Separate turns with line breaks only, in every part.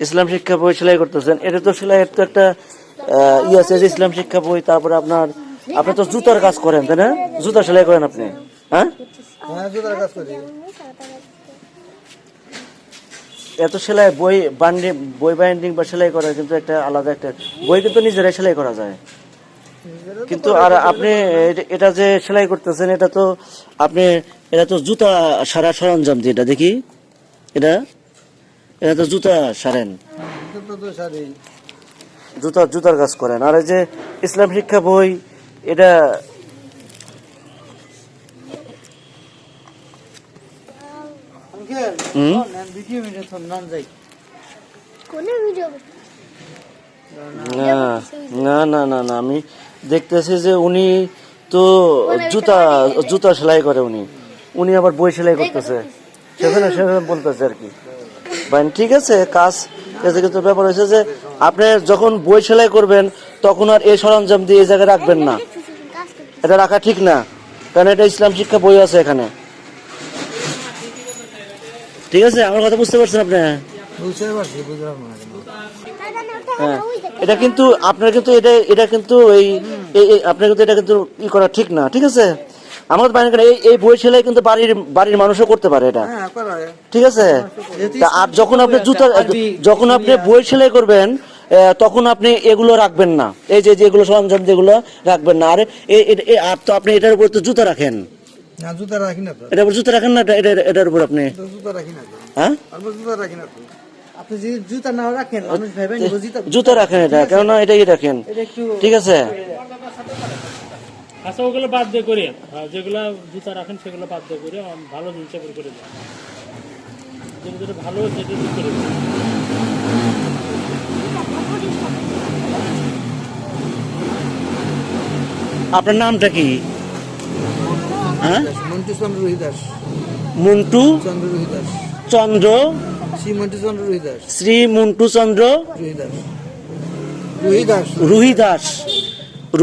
ইসলাম শিক্ষা বই সেলাই করতেছেন, এটা তো সেলাইয়ের তো একটা আছে যে ইসলাম শিক্ষা বই। তারপরে আপনি তো জুতার কাজ করেন, তাই না? জুতা সেলাই করেন আপনি, হ্যাঁ?
জুতার কাজ করি।
এত সেলাই বই বাইন্ডিং বা সেলাই করা কিন্তু একটা আলাদা একটা বই, কিন্তু নিজেরাই সেলাই করা যায়। কিন্তু আর আপনি এটা যে সেলাই করতেছেন, এটা তো জুতা সারা সরঞ্জাম দিয়ে, এটা দেখি, এটা তো জুতা সারেন, জুতার কাজ করেন। আর এই যে ইসলাম শিক্ষা বই, এটা না না না না, আমি দেখতেছি যে উনি তো জুতা সেলাই করে, উনি আবার বই সেলাই করতেছে, সেখানে বলতেছে আর কি। ভাই ঠিক আছে, কাজ কিন্তু ব্যাপার হয়েছে যে আপনি যখন বই সেলাই করবেন তখন আর এই সরঞ্জাম দিয়ে এই জায়গায় রাখবেন না, এটা রাখা ঠিক না, কারণ এটা ইসলাম শিক্ষা বই আছে এখানে। ঠিক আছে, আমার কথা বুঝতে পারছেন আপনি? হ্যাঁ, এটা কিন্তু আপনার কিন্তু এটা কিন্তু আপনার কিন্তু এটা কিন্তু করা ঠিক না। ঠিক আছে, আমার এই বই সেলাই কিন্তু বাড়ির মানুষও করতে পারে এটা, ঠিক আছে। আর যখন আপনি বই সেলাই করবেন তখন আপনি এগুলো রাখবেন না, এই যে যেগুলো সরঞ্জাম যেগুলো রাখবেন না। আর আর তো আপনি এটার উপর তো জুতা রাখেন, এটার উপর জুতা রাখেন না, এটার উপর আপনি হ্যাঁ জুতা রাখেন, এটা কেননা এটাই রাখেন, ঠিক আছে।
আচ্ছা, ওগুলো বাদ দিয়ে করি, যেগুলো জুতা রাখেন সেগুলো বাদ দিয়ে করি, ভালো জিনিস করে দেন, যেগুলো ভালো সেটা করে দেন।
আপনার নামটা কি? হ্যাঁ,
মন্টু চন্দ্র রুহিদাস।
মন্টু চন্দ্র শ্রী মন্টু চন্দ্র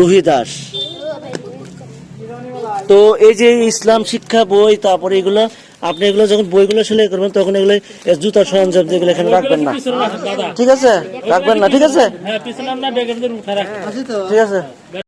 রুহিদাস। তো এই যে ইসলাম শিক্ষা বই, তারপরে এগুলো আপনি এগুলো যখন বইগুলো সেলাই করবেন তখন এগুলো জুতার সরঞ্জাম যেগুলো এখানে রাখবেন না, ঠিক আছে, রাখবেন না, ঠিক আছে,
হ্যাঁ, পিছনে আমরা ব্যাগের ভিতরে উঠে রাখি,
ঠিক আছে।